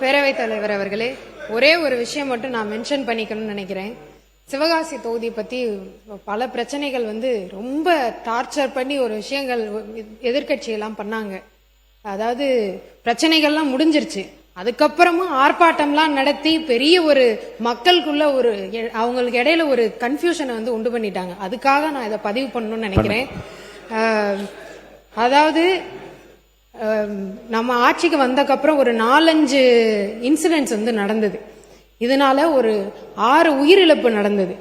பேரவைத் தலைவர் அவர்களே, ஒரே ஒரு விஷயம் மட்டும் நான் மென்ஷன் பண்ணிக்கணும்னு நினைக்கிறேன். சிவகாசி தொகுதி பத்தி பல பிரச்சனைகள் ரொம்ப டார்ச்சர் பண்ணி ஒரு விஷயங்கள் எதிர்கட்சி எல்லாம் பண்ணாங்க. அதாவது பிரச்சனைகள்லாம் முடிஞ்சிருச்சு, அதுக்கப்புறமா ஆர்ப்பாட்டம்லாம் நடத்தி பெரிய ஒரு மக்களுக்குள்ள ஒரு அவங்களுக்கு இடையில ஒரு கன்ஃபியூஷனை உண்டு பண்ணிட்டாங்க. அதுக்காக நான் இதை பதிவு பண்ணணும்னு நினைக்கிறேன். அதாவது நம்ம ஆட்சிக்கு வந்தக்கப்புறம் ஒரு 4-5 இன்சிடென்ட்ஸ் நடந்தது. இதனால ஒரு 6 உயிரிழப்பு நடந்தது.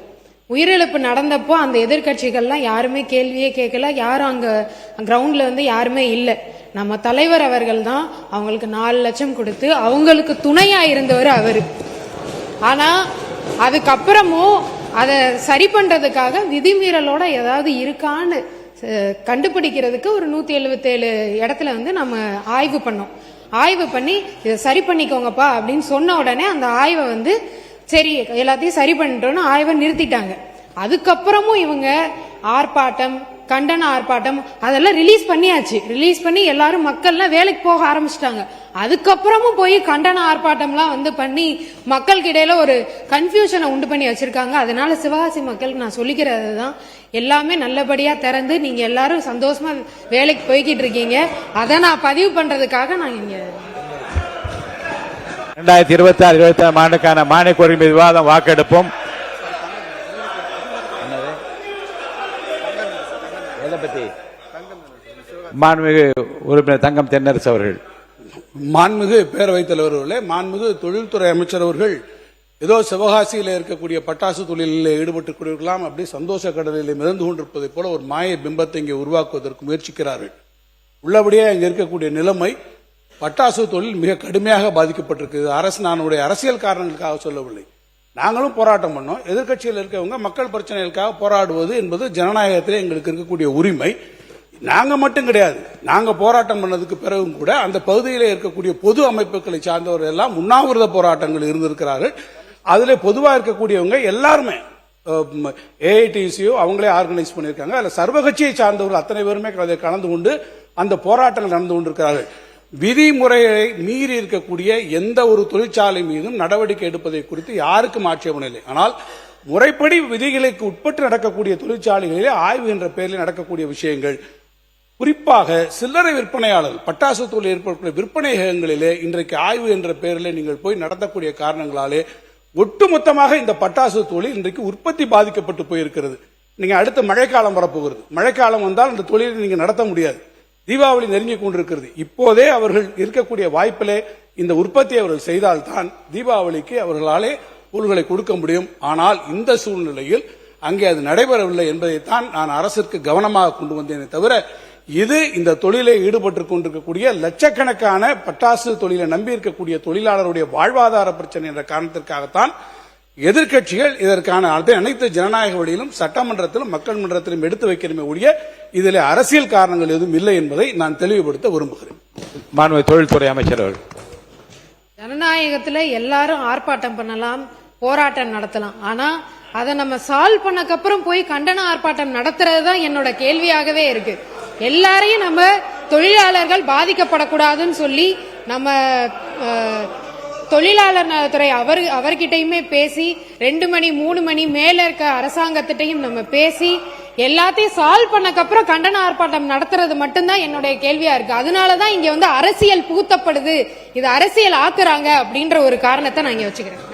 உயிரிழப்பு நடந்தப்போ அந்த எதிர்கட்சிகள்லாம் யாருமே கேள்வியே கேட்கல, யாரும் அங்க கிரவுண்ட்ல யாருமே இல்லை. நம்ம தலைவர் அவர்கள் தான் அவங்களுக்கு 4 லட்சம் கொடுத்து அவங்களுக்கு துணையா இருந்தவர் அவரு. ஆனா அதுக்கப்புறமும் அதை சரி பண்றதுக்காக விதிமீறலோட ஏதாவது இருக்கான்னு கண்டுபிடிக்கிறதுக்கு ஒரு 177 இடத்துல நம்ம ஆய்வு பண்ணோம். ஆய்வு பண்ணி இதை சரி பண்ணிக்கோங்கப்பா அப்படின்னு சொன்ன உடனே அந்த ஆய்வை சரி எல்லாத்தையும் சரி பண்ணிட்டோன்னு ஆய்வை நிறுத்திட்டாங்க. அதுக்கப்புறமும் இவங்க ஆர்ப்பாட்டம், கண்டன ஆர்ப்பாட்டம் அதெல்லாம் ரிலீஸ் பண்ணியாச்சு. ரிலீஸ் பண்ணி எல்லாரும் மக்கள்லாம் வேலைக்கு போக ஆரம்பிச்சிட்டாங்க. அதுக்கப்புறமும் போய் கண்டன ஆர்ப்பாட்டம்லாம் பண்ணி மக்களுக்கு இடையில ஒரு கன்ஃபியூஷனை உண்டு பண்ணி வச்சிருக்காங்க. அதனால சிவகாசி மக்களுக்கு நான் சொல்லிக்கிறது தான், எல்லாமே நல்லபடியா திறந்து நீங்க எல்லாரும் சந்தோஷமா வேலைக்கு போய்கிட்டு இருக்கீங்க. அதை நான் பதிவு பண்றதுக்காக நான் இங்க 2026-27 ஆண்டுக்கான மானிய கோரிக்கை விவாதம் வாக்கெடுப்போம். மாண்புமிகு உறுப்பினர் தங்கம் தென்னரசு அவர்கள். மாண்புமிகு பேரவைத் தலைவர் அவர்களே, மாண்புமிகு தொழில்துறை அமைச்சர் அவர்கள் ஏதோ சிவகாசியில் இருக்கக்கூடிய பட்டாசு தொழிலில் ஈடுபட்டுக் கொண்டிருக்கலாம், அப்படி சந்தோஷ கடலில் மிதந்து கொண்டிருப்பதை போல ஒரு மாய பிம்பத்தை இங்கே உருவாக்குவதற்கு முயற்சிக்கிறார்கள். உள்ளபடியே இங்கே இருக்கக்கூடிய நிலைமை, பட்டாசு தொழில் மிக கடுமையாக பாதிக்கப்பட்டிருக்கு. அரசு நானுடைய அரசியல் காரணங்களுக்காக சொல்லவில்லை. நாங்களும் போராட்டம் பண்ணோம். எதிர்கட்சியில் இருக்கவங்க மக்கள் பிரச்சனைகளுக்காக போராடுவது என்பது ஜனநாயகத்திலே எங்களுக்கு இருக்கக்கூடிய உரிமை. நாங்க மட்டும் கிடையாது, நாங்க போராட்டம் பண்ணதுக்கு பிறகும் கூட அந்த பகுதியில் இருக்கக்கூடிய பொது அமைப்புகளை சார்ந்தவர்கள் எல்லாம் உண்ணாவிரத போராட்டங்கள் இருந்திருக்கிறார்கள். அதுல பொதுவாக இருக்கக்கூடியவங்க எல்லாருமே ஏஐடிசியோ அவங்களே ஆர்கனைஸ் பண்ணியிருக்காங்க. அதுல சர்வகட்சியை சார்ந்தவர்கள் அத்தனை பேருமே கலந்து கொண்டு அந்த போராட்டங்கள் நடந்து கொண்டிருக்கிறார்கள். விதிமுறையை மீறி இருக்கக்கூடிய எந்த ஒரு தொழிற்சாலை மீதும் நடவடிக்கை எடுப்பதை குறித்து யாருக்கும் ஆட்சேபனை இல்லை. ஆனால் முறைப்படி விதிகளுக்கு உட்பட்டு நடக்கக்கூடிய தொழிற்சாலைகளிலே ஆய்வு என்ற பெயரில் நடக்கக்கூடிய விஷயங்கள், குறிப்பாக சில்லறை விற்பனையாளர் பட்டாசு தொழில் ஏற்படக்கூடிய விற்பனைகளிலே இன்றைக்கு ஆய்வு என்ற பெயரில் நீங்கள் போய் நடத்தக்கூடிய காரணங்களாலே ஒட்டுமொத்தமாக இந்த பட்டாசு தொழில் இன்றைக்கு உற்பத்தி பாதிக்கப்பட்டு போயிருக்கிறது. நீங்க அடுத்த மழைக்காலம் வரப்போகிறது. மழைக்காலம் வந்தால் இந்த தொழிலை நீங்க நடத்த முடியாது. தீபாவளி நெருங்கி கொண்டிருக்கிறது. இப்போதே அவர்கள் இருக்கக்கூடிய வாய்ப்பிலே இந்த உற்பத்தியை அவர்கள் செய்தால்தான் தீபாவளிக்கு அவர்களாலே பொருள்களை கொடுக்க முடியும். ஆனால் இந்த சூழ்நிலையில் அங்கே அது நடைபெறவில்லை என்பதைத்தான் நான் அரசிற்கு கவனமாக கொண்டு வந்தேனே தவிர, இது இந்த தொழிலை ஈடுபட்டுக் கொண்டிருக்கக்கூடிய லட்சக்கணக்கான பட்டாசு தொழிலை நம்பி இருக்கக்கூடிய தொழிலாளருடைய வாழ்வாதார பிரச்சனை என்ற காரணத்திற்காகத்தான் எதிர்கட்சிகள் இதற்கான அனைத்து ஜனநாயக வழியிலும் சட்டமன்றத்திலும் மக்கள் மன்றத்திலும் எடுத்து வைக்கிறமே ஒழிய இதில் அரசியல் காரணங்கள் எதுவும் இல்லை என்பதை நான் தெளிவுபடுத்த விரும்புகிறேன். மாண்புமிகு தொழில்துறை அமைச்சர் அவர்கள். ஜனநாயகத்துல எல்லாரும் ஆர்ப்பாட்டம் பண்ணலாம், போராட்டம் நடத்தலாம். ஆனா அதை நம்ம சால்வ் பண்ணக்கப்புறம் போய் கண்டன ஆர்ப்பாட்டம் நடத்துறது தான் என்னோட கேள்வியாகவே இருக்கு. எல்லாரையும் நம்ம தொழிலாளர்கள் பாதிக்கப்படக்கூடாதுன்னு சொல்லி நம்ம தொழிலாளர் நலத்துறை அவர்கிட்டயுமே பேசி 2 மணி 3 மணி மேல இருக்க அரசாங்கத்திட்டையும் நம்ம பேசி எல்லாத்தையும் சால்வ் பண்ணக்கப்புறம் கண்டன ஆர்ப்பாட்டம் நடத்துறது மட்டும்தான் என்னுடைய கேள்வியா இருக்கு. அதனாலதான் இங்க அரசியல் பூத்தப்படுது, இது அரசியல் ஆக்குறாங்க அப்படின்ற ஒரு காரணத்தை நான் இங்க வச்சுக்கிறேன்.